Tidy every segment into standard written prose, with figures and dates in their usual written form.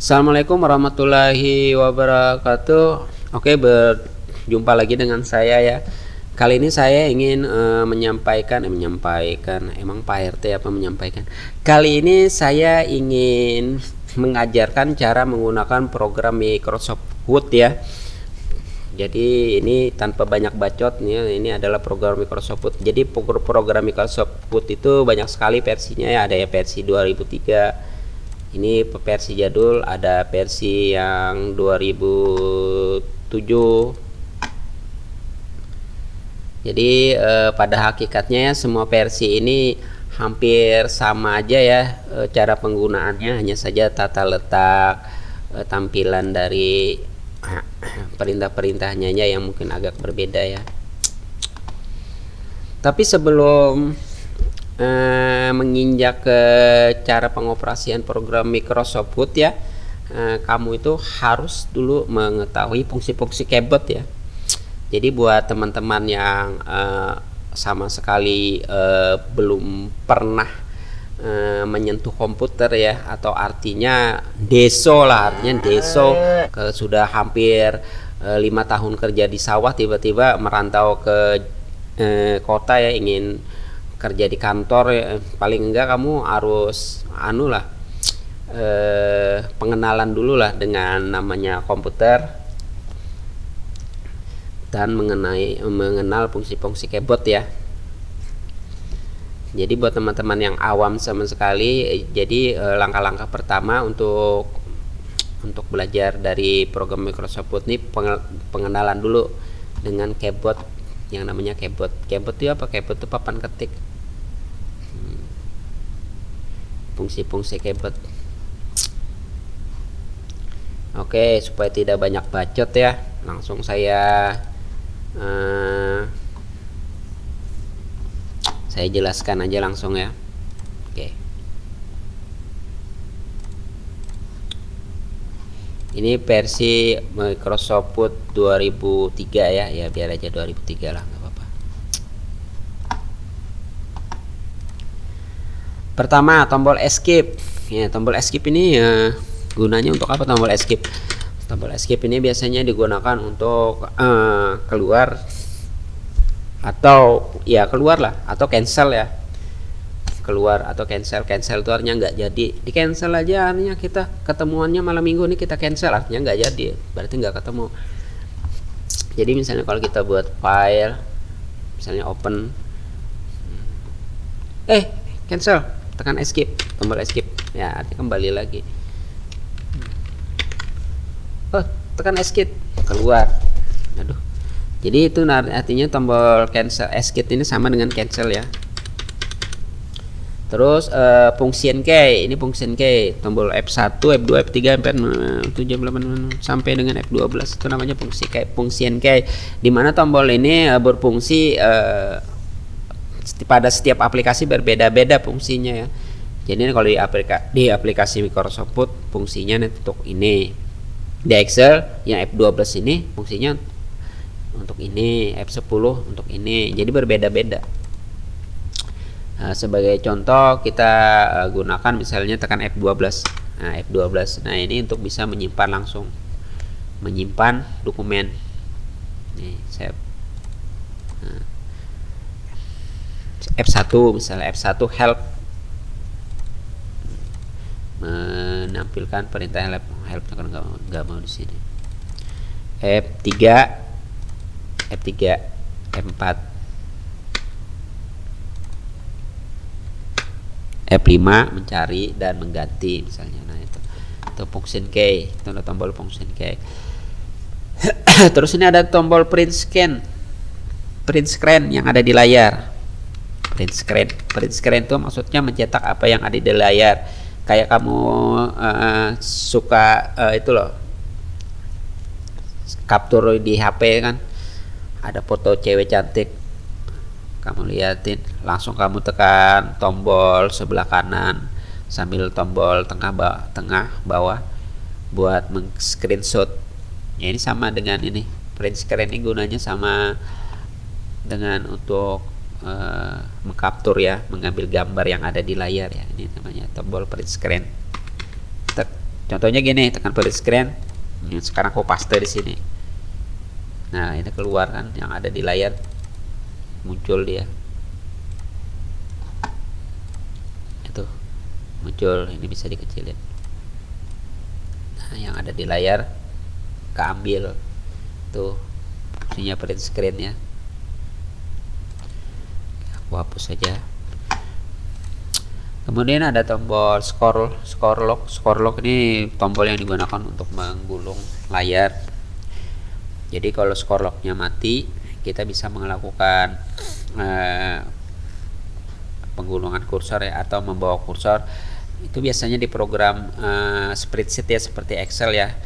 Assalamualaikum warahmatullahi wabarakatuh. Oke, berjumpa lagi dengan saya ya. Kali ini saya ingin menyampaikan, emang Pak RT apa menyampaikan. Kali ini saya ingin mengajarkan cara menggunakan program Microsoft Word ya. Jadi ini tanpa banyak bacot nih, ini adalah program Microsoft Word. Jadi program Microsoft Word itu banyak sekali versinya ya, ada ya versi 2003. Ini versi jadul, ada versi yang 2007. Jadi pada hakikatnya ya, semua versi ini hampir sama aja ya, cara penggunaannya hanya saja tata letak, tampilan dari perintah-perintahnya yang mungkin agak berbeda ya. Tapi sebelum menginjak ke cara pengoperasian program Microsoft Word ya, kamu itu harus dulu mengetahui fungsi-fungsi keyboard ya. Jadi buat teman-teman yang sama sekali belum pernah menyentuh komputer ya, atau artinya deso lah, artinya deso sudah hampir 5 tahun kerja di sawah, tiba-tiba merantau ke kota ya, ingin kerja di kantor ya, paling enggak kamu harus pengenalan dulu lah dengan namanya komputer dan mengenal fungsi-fungsi keyboard ya. Jadi buat teman-teman yang awam sama sekali, jadi langkah-langkah pertama untuk belajar dari program Microsoft Word ini pengenalan dulu dengan keyboard yang namanya keyboard. Keyboard itu apa? Keyboard itu papan ketik. Fungsi-fungsi keyboard. Oke, supaya tidak banyak bacot ya, langsung saya jelaskan aja langsung ya. Oke. Ini versi Microsoft Word 2003 ya, biar aja 2003 lah, nggak apa-apa. Pertama, tombol escape. Ya, tombol escape ini ya gunanya untuk apa tombol escape? Tombol escape ini biasanya digunakan untuk keluar atau ya keluar lah, atau cancel ya. Keluar atau cancel itu artinya nggak jadi, di cancel aja artinya kita ketemuannya malam minggu nih, kita cancel artinya nggak jadi, berarti nggak ketemu. Jadi misalnya kalau kita buat file, misalnya open, cancel, tekan escape, tombol escape ya, artinya kembali lagi. Tekan escape, keluar. Aduh, jadi itu artinya tombol cancel, escape ini sama dengan cancel ya. Terus function key, ini function key, tombol F1, F2, F3, F4, 7, 8 sampai dengan F12 itu namanya function key. Dimana tombol ini berfungsi pada setiap aplikasi berbeda-beda fungsinya ya. Jadi kalau di aplikasi Microsoft Word fungsinya untuk ini, di Excel yang F12 ini fungsinya untuk ini, F10 untuk ini, jadi berbeda-beda. Sebagai contoh kita gunakan misalnya tekan F12. F12. Nah, ini untuk bisa menyimpan dokumen. Nih, save. F1 misalnya, F1 help, menampilkan perintah help kan nggak mau di sini. F3, F4, F5 mencari dan mengganti misalnya. Nah, itu function key, itu ada tombol function key. Terus ini ada tombol print screen yang ada di layar. Print screen itu maksudnya mencetak apa yang ada di layar. Kayak kamu suka itu loh, capture di HP kan, ada foto cewek cantik, kamu liatin, langsung kamu tekan tombol sebelah kanan sambil tombol tengah bawah buat screenshot. Ya, ini sama dengan ini, print screen ini gunanya sama dengan untuk mengcapture ya, mengambil gambar yang ada di layar ya. Ini namanya tombol print screen. Contohnya gini, tekan print screen. Sekarang aku paste di sini. Nah, ini keluar kan yang ada di layar, muncul dia. Itu muncul, ini bisa dikecilin. Nah, yang ada di layar keambil. Tuh fungsinya print screen ya. Aku hapus saja. Kemudian ada tombol scroll lock ini tombol yang digunakan untuk menggulung layar. Jadi kalau scroll locknya mati, kita bisa melakukan penggulungan kursor ya, atau membawa kursor. Itu biasanya di program spreadsheet ya, seperti Excel ya.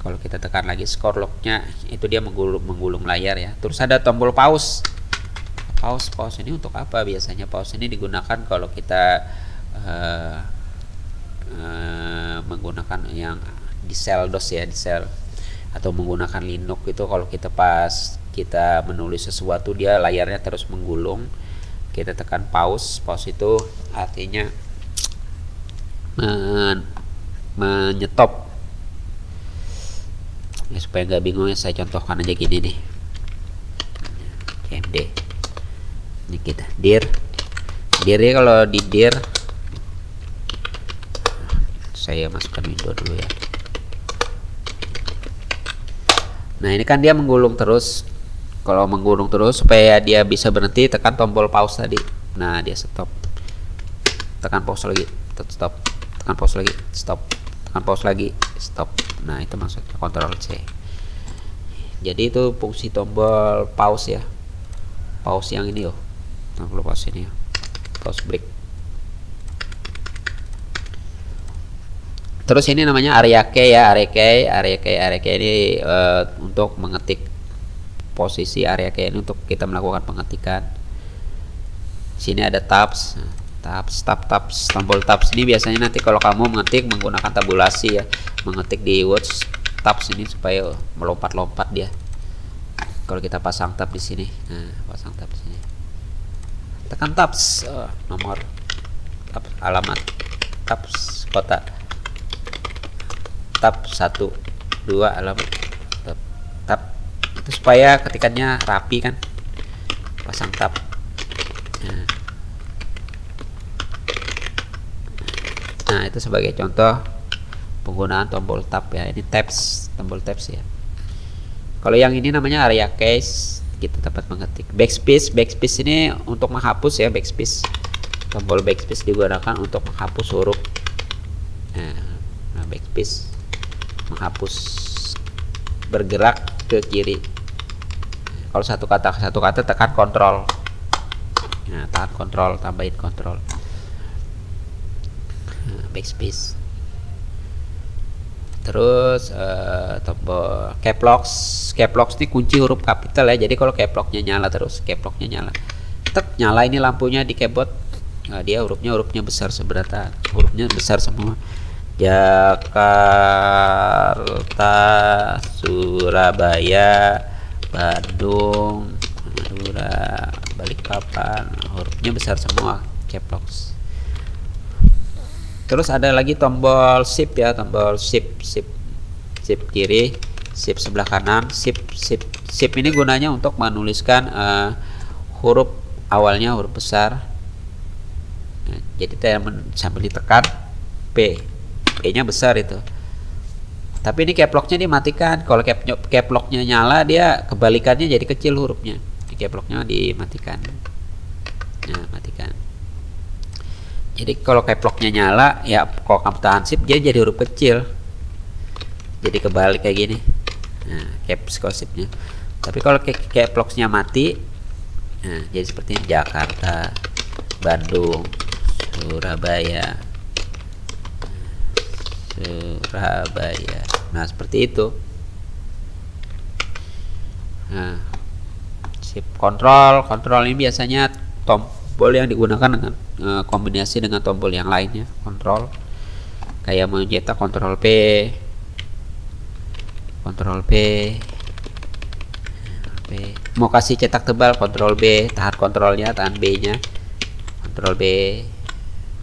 Kalau kita tekan lagi scroll locknya, itu dia menggulung layar ya. Terus ada tombol pause. Pause ini untuk apa? Biasanya pause ini digunakan kalau kita menggunakan yang di shell DOS ya, di shell, atau menggunakan Linux itu. Kalau kita pas kita menulis sesuatu, dia layarnya terus menggulung, kita tekan pause itu artinya menyetop ya. Supaya nggak bingung ya, saya contohkan aja gini nih. CMD ini kita dir ya. Kalau di dir, saya masukkan window dulu ya. Nah, ini kan dia menggulung terus. Kalau menggulung terus, supaya dia bisa berhenti, tekan tombol pause tadi. Nah, dia stop. Tekan pause lagi, stop. Tekan pause lagi, stop. Tekan pause lagi, stop. Nah, itu maksudnya Ctrl C. Jadi itu fungsi tombol pause ya. Pause yang ini tombol pause ini ya. Pause break. Terus ini namanya area key ya, area key ini untuk mengetik posisi. Area key ini untuk kita melakukan pengetikan. Sini ada tabs, tombol tabs ini biasanya nanti kalau kamu mengetik menggunakan tabulasi ya, mengetik di words tabs ini supaya melompat-lompat dia. Kalau kita pasang tab di sini, nah pasang tab di sini, tekan tabs, nomor, tab alamat, tabs kota, tab 1, 2 alamat, tab itu supaya ketikannya rapi kan, pasang tab. Nah, itu sebagai contoh penggunaan tombol tab ya. Ini tabs, tombol tabs ya. Kalau yang ini namanya area keys, kita dapat mengetik. Backspace ini untuk menghapus ya, backspace. Tombol backspace digunakan untuk menghapus huruf. Nah, backspace menghapus bergerak ke kiri. Kalau satu kata tekan kontrol. Nah, tahan kontrol, tambahin kontrol. Backspace. Terus tombol caps lock ini kunci huruf kapital ya. Jadi kalau caps locknya nyala terus, nyala ini lampunya di keyboard. Nah, dia hurufnya besar seberata, hurufnya besar semua. Jakarta, Surabaya, Bandung, Madura, Balikpapan, hurufnya besar semua, caps lock. Terus ada lagi tombol shift ya, tombol shift kiri, shift sebelah kanan. Shift ini gunanya untuk menuliskan huruf awalnya huruf besar. Nah, jadi sambil ditekan P nya besar itu. Tapi ini caps lock-nya dimatikan. Kalau caps lock-nya nyala, dia kebalikannya jadi kecil hurufnya. Caps lock-nya dimatikan. Nah, matikan. Jadi kalau caps lock-nya nyala ya, kalau kamu tahan shift dia jadi huruf kecil. Jadi kebalik kayak gini. Nah, caps shift-nya. Tapi kalau caps lock-nya mati, nah jadi seperti ini: Jakarta, Bandung, Surabaya. Nah, seperti itu. Nah, shift kontrol ini biasanya tombol yang digunakan dengan kombinasi dengan tombol yang lainnya. Kontrol kayak mau cetak, kontrol P, mau kasih cetak tebal, kontrol B, tahan kontrolnya, tahan B nya, kontrol B,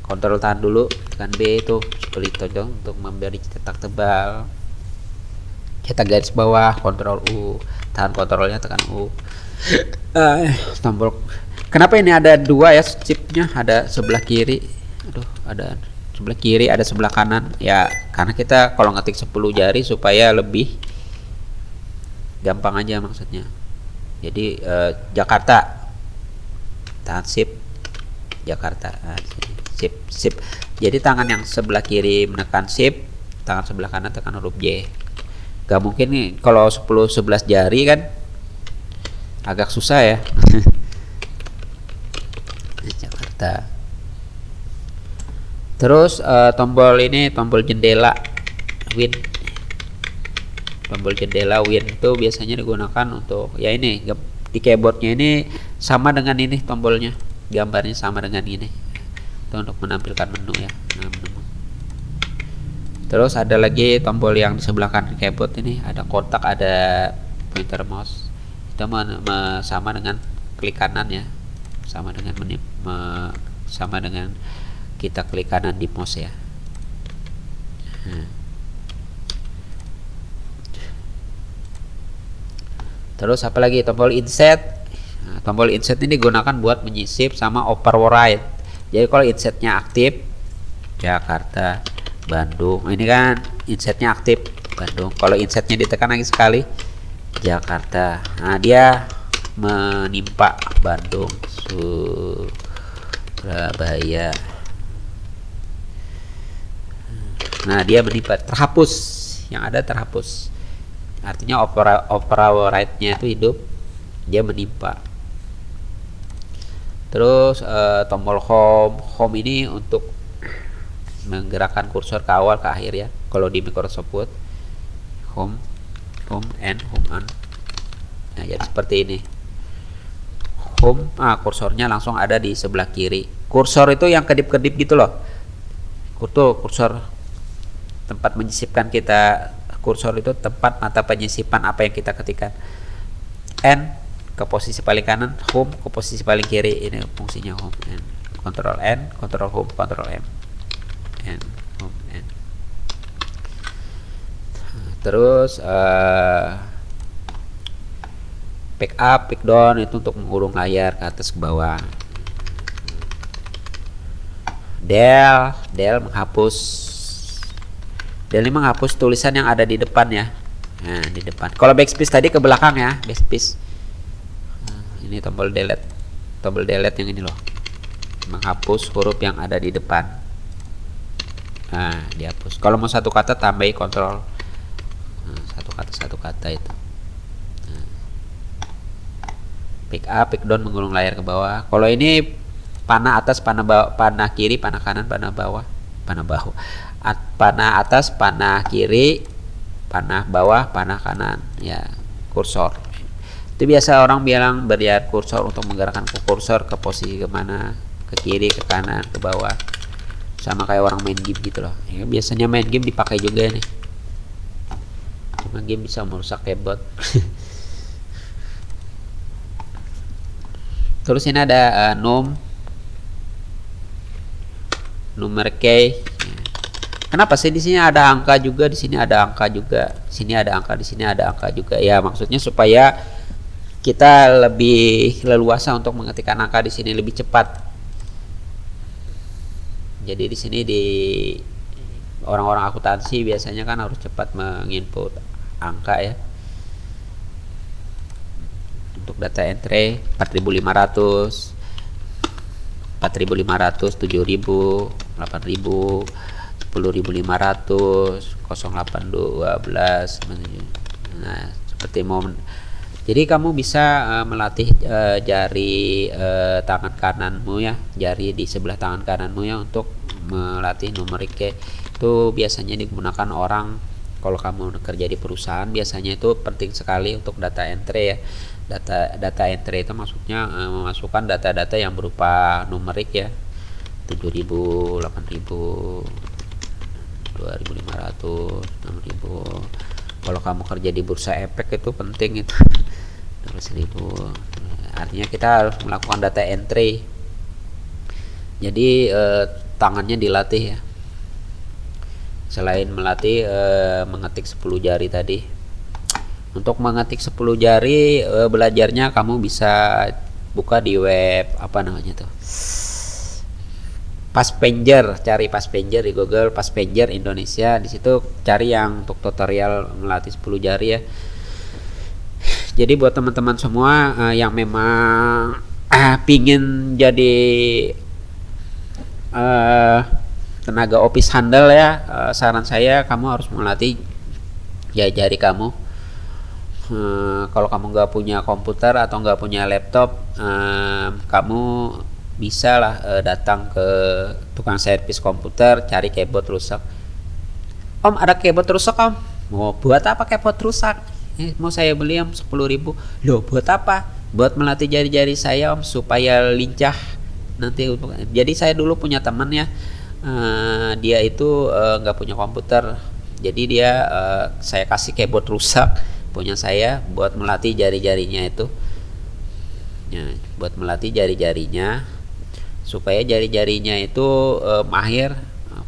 Kontrol tahan dulu, tekan B itu seperti itu dong, untuk memberi cetak tebal. Cetak garis bawah, kontrol U, tahan kontrolnya, tekan U. Tombol. Kenapa ini ada dua ya chipnya, ada sebelah kiri, ada sebelah kiri, ada sebelah kanan ya, karena kita kalau ngetik 10 jari supaya lebih gampang aja maksudnya. Jadi Jakarta, tahan shift, Jakarta, sip. Jadi tangan yang sebelah kiri menekan shift, tangan sebelah kanan tekan huruf J. Gak mungkin nih kalau 10-11 jari kan agak susah ya. Jakarta. Terus tombol ini, tombol jendela Win. Tombol jendela Win itu biasanya digunakan untuk ya ini di keyboardnya ini sama dengan ini tombolnya, gambarnya sama dengan ini. Itu untuk menampilkan menu ya. Menu. Terus ada lagi tombol yang di sebelah kanan keyboard ini, ada kotak, ada pointer mouse. Itu sama dengan klik kanan ya, sama dengan sama dengan kita klik kanan di mouse ya. Terus apalagi tombol inset. Tombol inset ini digunakan buat menyisip sama override. Jadi kalau insetnya aktif Jakarta, Bandung, ini kan insetnya aktif Bandung. Kalau insetnya ditekan lagi sekali Jakarta, nah dia menimpa Bandung, Surabaya. Nah dia menimpa, terhapus, yang ada terhapus. Artinya override-nya itu hidup, dia menimpa. Terus tombol home ini untuk menggerakkan kursor ke awal ke akhir ya. Kalau di Microsoft Word, home on. Nah jadi seperti ini. Home, kursornya langsung ada di sebelah kiri. Kursor itu yang kedip-kedip gitu loh. Kursor tempat menyisipkan kita. Kursor itu tempat mata penyisipan apa yang kita ketikkan. N ke posisi paling kanan, home ke posisi paling kiri. Ini fungsinya home. N. Kontrol N, kontrol home, kontrol M. N, home, N. Terus pick up, pick down itu untuk mengurung layar ke atas ke bawah. Del menghapus. Del ini menghapus tulisan yang ada di depan ya. Nah, di depan. Kalau backspace tadi ke belakang ya, backspace. Ini tombol delete. Tombol delete yang ini loh. Menghapus huruf yang ada di depan. Nah, dihapus. Kalau mau satu kata tambahi kontrol. Nah, satu kata itu. Nah. Pick up, pick down mengurung layar ke bawah. Kalau ini panah atas, panah bawah, panah kiri, panah kanan, panah bawah, panah bahu. Panah atas, panah kiri, panah bawah, panah kanan. Ya, kursor. Itu biasa orang bilang beriat kursor untuk menggerakkan kursor ke posisi kemana, ke kiri, ke kanan, ke bawah. Sama kayak orang main game gitu loh ya, biasanya main game dipakai juga nih, cuma game bisa merusak keyboard. Terus ini ada nomor key. Kenapa sih di sini ada angka juga, di sini ada angka juga, di sini ada angka, di sini ada angka juga ya, maksudnya supaya kita lebih leluasa untuk mengetikkan angka di sini lebih cepat. Jadi di sini di orang-orang akuntansi biasanya kan harus cepat menginput angka ya. Untuk data entry 4.500, 4.500, 7.000, 8.000, 10.500, 0812. Nah, seperti jadi kamu bisa melatih jari tangan kananmu ya, jari di sebelah tangan kananmu ya, untuk melatih numerik key. Itu biasanya digunakan orang kalau kamu kerja di perusahaan, biasanya itu penting sekali untuk data entry ya. Data entry itu maksudnya memasukkan data-data yang berupa numerik ya, 7.000, 8.000, 2.500, 6.000. Kalau kamu kerja di bursa efek itu penting itu. 12.000. Artinya kita harus melakukan data entry. Jadi tangannya dilatih ya. Selain melatih mengetik 10 jari tadi. Untuk mengetik 10 jari belajarnya kamu bisa buka di web apa namanya tuh. Passenger, cari Passenger di Google, Passenger Indonesia. Di situ cari yang untuk tutorial melatih 10 jari ya. Jadi buat teman-teman semua yang memang pingin jadi tenaga office handle ya, saran saya kamu harus melatih jari kamu. Kalau kamu nggak punya komputer atau nggak punya laptop, kamu bisa lah datang ke tukang servis komputer, cari keyboard rusak. Om, ada keyboard rusak om. Mau buat apa keyboard rusak? Mau saya beli om 10.000. Loh, buat apa? Buat melatih jari-jari saya om, supaya lincah nanti. Jadi saya dulu punya teman ya, dia itu nggak punya komputer, jadi dia saya kasih keyboard rusak punya saya buat melatih jari-jarinya itu ya, buat melatih jari-jarinya supaya jari-jarinya itu mahir,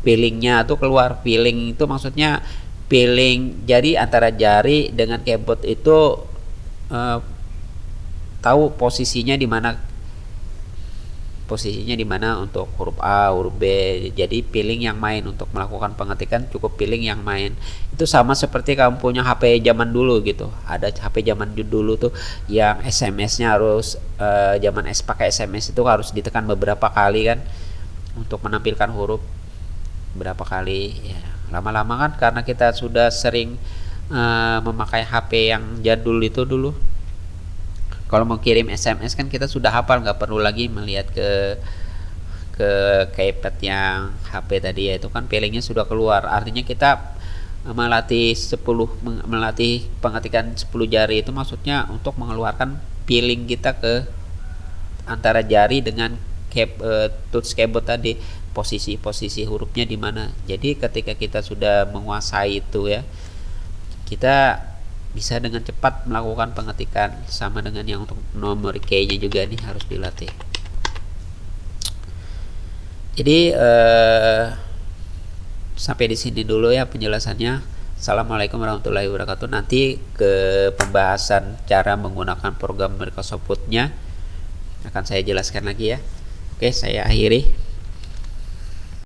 feelingnya tuh keluar. Feeling itu maksudnya feeling jari antara jari dengan keyboard itu tahu posisinya di mana untuk huruf A, huruf B. Jadi feeling yang main untuk melakukan pengetikan, cukup feeling yang main. Itu sama seperti kamu punya HP zaman dulu gitu. Ada HP zaman dulu tuh yang SMS-nya harus pakai SMS itu harus ditekan beberapa kali kan untuk menampilkan huruf berapa kali ya. Lama-lama kan karena kita sudah sering memakai HP yang jadul itu dulu, kalau mau kirim SMS kan kita sudah hafal, nggak perlu lagi melihat ke keypad yang HP tadi ya. Itu kan feelingnya sudah keluar. Artinya kita melatih pengetikan 10 jari itu maksudnya untuk mengeluarkan feeling kita ke antara jari dengan touch keyboard tadi, posisi hurufnya di mana. Jadi ketika kita sudah menguasai itu ya, kita bisa dengan cepat melakukan pengetikan. Sama dengan yang untuk nomor key-nya juga nih harus dilatih. Jadi sampai di sini dulu ya penjelasannya. Assalamualaikum warahmatullahi wabarakatuh. Nanti ke pembahasan cara menggunakan program Microsoft Word-nya akan saya jelaskan lagi ya. Oke, saya akhiri.